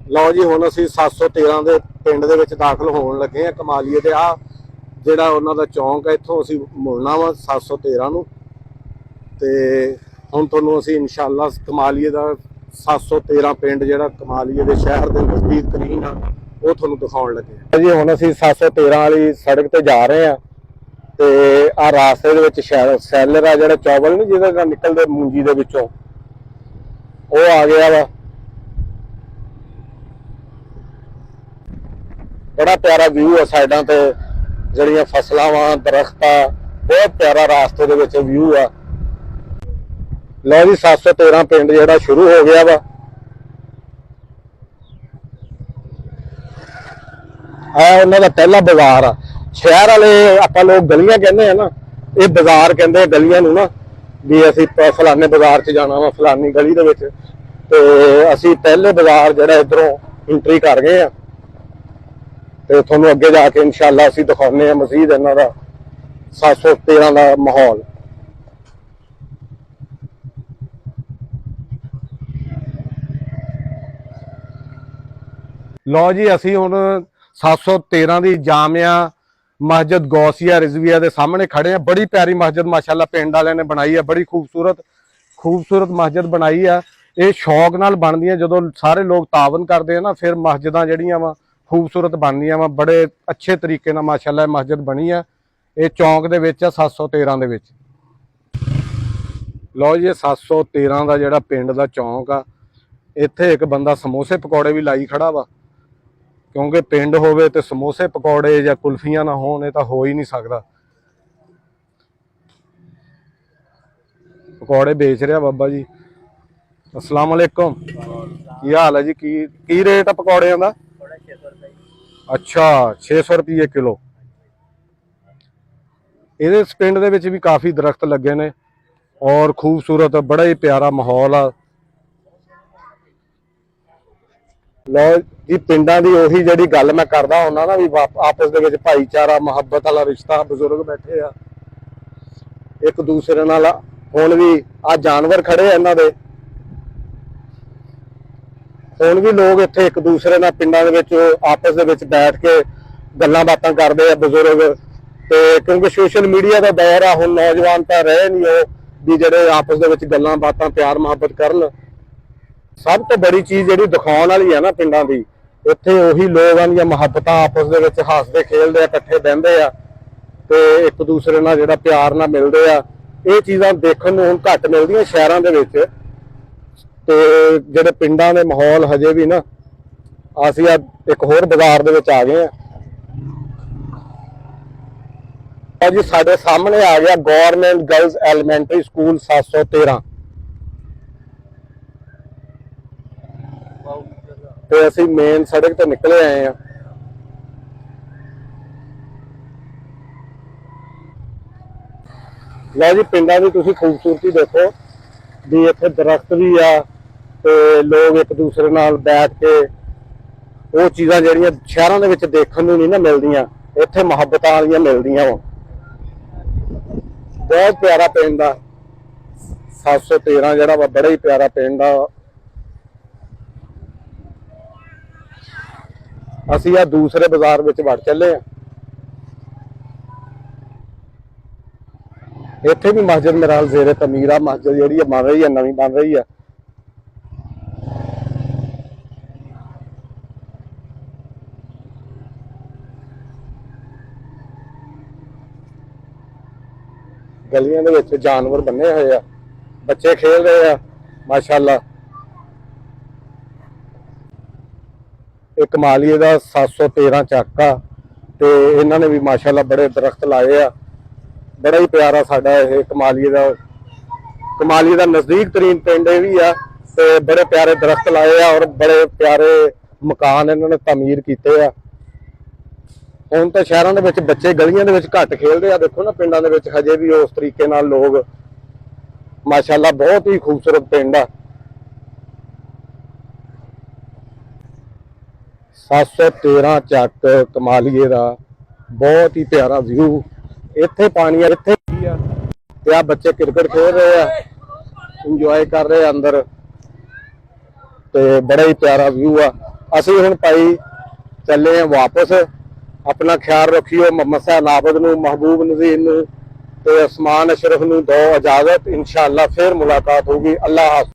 लो जी हुण असीं 713 ਦੇ ਪਿੰਡ ਦੇ ਵਿੱਚ ਦਾਖਲ ਹੋਣ ਲੱਗੇ ਆ। ਕਮਾਲੀਏ ਦੇ ਆ ਜਿਹੜਾ ਉਹਨਾਂ ਦਾ ਚੌਂਕ ਹੈ, ਇੱਥੋਂ ਅਸੀਂ ਮੁੜਨਾ ਵਾ 713 ਨੂੰ। ਤੇ ਹੁਣ ਤੁਹਾਨੂੰ ਅਸੀਂ ਇਨਸ਼ਾਅੱਲਾ ਕਮਾਲੀਏ ਦਾ 713 ਪਿੰਡ ਜਿਹੜਾ ਕਮਾਲੀਏ ਦੇ ਸ਼ਹਿਰ ਦੇ ਨਜ਼ਦੀਕ ਤਰੀਨ ਆ ਉਹ ਤੁਹਾਨੂੰ ਦਿਖਾਉਣ ਲੱਗੇ ਜੀ। ਹੁਣ ਅਸੀਂ 713 ਵਾਲੀ ਸੜਕ ਤੇ ਜਾ ਰਹੇ ਆ ਤੇ ਆ ਰਾਸਤੇ ਦੇ ਵਿੱਚ ਸੈਲਰ ਆ ਜਿਹੜਾ ਚੌਵਲ ਨਹੀਂ ਜਿਹਦੇ ਨਾਲ ਨਿਕਲਦੇ ਮੂੰਜੀ ਦੇ ਵਿੱਚੋਂ ਉਹ ਆ ਗਿਆ ਵਾ। बड़ा प्यारा व्यू है साइडा ते जड़ियां फसलां वा दरख्त आ, बहुत प्यारा रास्ते दे विच व्यू आ। लो जी 713 पिंड जिहड़ा शुरू हो गया वा। उन्हां दा पहला बाजार आ। शहर वाले आपां लोग गलियां कहंदे आ ना, ये बाजार कहंदे गलियां नूं ना, भी असीं फलाने बाजार च जाना वा फलानी गली दे विच। ते असीं पहले बाजार जिहड़ा इधरों एंट्री कर गए आ ਤੇ ਤੁਹਾਨੂੰ ਅੱਗੇ ਜਾ ਕੇ ਇਨਸ਼ਾਅੱਲਾ ਅਸੀਂ ਦਿਖਾਉਂਦੇ ਹਾਂ ਮਜ਼ੀਦ ਇਹਨਾਂ ਦਾ 713 ਦਾ ਮਾਹੌਲ। ਲਓ ਜੀ ਅਸੀਂ ਹੁਣ 713 ਦੀ ਜਾਮਿਆ ਮਸਜਿਦ ਗੌਸੀਆ ਰਿਜ਼ਵੀਆ ਦੇ ਸਾਹਮਣੇ ਖੜੇ ਆ। ਬੜੀ ਪਿਆਰੀ ਮਸਜਿਦ ਮਾਸ਼ਾਅੱਲਾ ਪਿੰਡ ਵਾਲਿਆਂ ਨੇ ਬਣਾਈ ਆ, ਬੜੀ ਖੂਬਸੂਰਤ ਮਸਜਿਦ ਬਣਾਈ ਆ। ਇਹ ਸ਼ੌਕ ਨਾਲ ਬਣਦੀਆਂ, ਜਦੋਂ ਸਾਰੇ ਲੋਕ ਤਾਵਨ ਕਰਦੇ ਆ ਨਾ ਫਿਰ ਮਸਜਿਦਾਂ ਜਿਹੜੀਆਂ ਵਾ खूबसूरत बनदियां वा। बड़े अच्छे तरीके नाल माशाअल्लाह मस्जिद बनी है। ये चौंक दे विच 713 दे विच। लो जी 713 का जिहड़ा पिंड दा चौंक आ, इत्थे एक बंदा समोसे पकौड़े भी लाई खड़ा वा, क्योंकि पिंड होवे ते समोसे पकौड़े या कुल्फियां ना होण ये तां हो ही नहीं सकदा। पकौड़े बेच रहा बाबा जी। अस्सलाम वालेकुम, की हाल है जी? की रेट है पकौड़ियां दा? अच्छा 600 रुपये किलो। ये पिंड दे विच भी काफ़ी दरख्त लगे ने और खूबसूरत बड़ा ही प्यारा माहौल आ। लो जी पिंडां दी ओही जिहड़ी गल मैं करदा हुंदा ना, भी आपस दे विच भाईचारा मुहब्बत वाला रिश्ता। बजुर्ग बैठे आ एक दूसरे नाल। हुण भी आ जानवर खड़े आ इन्हां दे, हुण भी लोग इत्थे एक दूसरे नाल पिंडां दे विच आपस दे विच बैठ के गल्लां बातां करदे आ बजुर्ग। ते क्योंकि सोशल मीडिया दा दौर आ, हुण नौजवान तां रहे नहीं ओ भी जिहड़े आपस दे विच गल्लां बातां प्यार मुहब्बत करन। सब तो बड़ी चीज़ जिहड़ी दिखाउण वाली है ना पिंडां दी, इत्थे ओही लोग आं दियां मुहब्बतां आपस दे विच हसदे खेलदे आ, इकट्ठे बहिंदे आ ते एक दूसरे नाल जिहड़ा प्यार नाल मिलदे आ। ये चीज़ां देखण नूं हुण घट मिलदियां शहरां दे विच। ते जिहड़े पिंडां दे माहौल हजे भी ना, असीं एक होर बाजार दे विच आ गए हैं जी। साडे सामने आ गया गवर्नमेंट गर्ल्स एलीमेंटरी स्कूल 713 ते असीं मेन सड़क ते निकले आए हैं। लो जी पिंडां दी तुसीं खूबसूरती देखो भी, इत्थे दरख्त भी आ ते लोग एक दूसरे नाल बैठ के वो चीज़ां जिहड़ियां शहरां दे विच देखण नूं नहीं ना मिलदियां, इत्थे मुहब्बतां वालियां मिलदियां वा। बहुत प्यारा पिंड आ 713 जिहड़ा वा, बड़ा ही प्यारा पिंड आ। असीं आ दूसरे बाजार विच वड़ चले आ। इत्थे भी मस्जिद मेरा ज़ेरे तमीर आ, मस्जिद जिहड़ी बन रही है, नवीं बन रही है। गलियां दे विच जानवर बने हुए आ, बच्चे खेल रहे आ माशाअल्लाह। एक कमालीए दा 713 चक आ ते इन्हां ने भी माशाअल्लाह बड़े दरख्त लाए आ। बड़ा ही प्यारा साडा ये कमालीए दा नज़दीक तरीन पिंड भी आ ते बड़े प्यारे दरख्त लाए आ और बड़े प्यारे मकान इन्होंने तमीर कीते आ। हुण तां शहरां दे विच बच्चे गलियां दे विच घट खेलदे आ, देखो ना पिंडां दे विच हजे भी उस तरीके नाल लोग माशाअल्लाह। बहुत ही खूबसूरत पिंड आ 713 चक कमालीए दा। बहुत ही प्यारा व्यू। इत्थे पानी आ, इत्थे आ बच्चे क्रिकेट खेल रहे आ, इंजॉय कर रहे अंदर ते बड़ा ही प्यारा व्यू आ। ਅਸੀਂ ਹੁਣ ਭਾਈ ਚੱਲੇ ਆ ਵਾਪਸ। अपना ख्याल रखियो। मोहम्मद साहब नाबद नूं, महबूब नज़ीर नूं ते उस्मान अशरफ नूं दो इजाजत। इंशाअल्लाह फिर मुलाकात होगी। अल्लाह हाफ़िज़।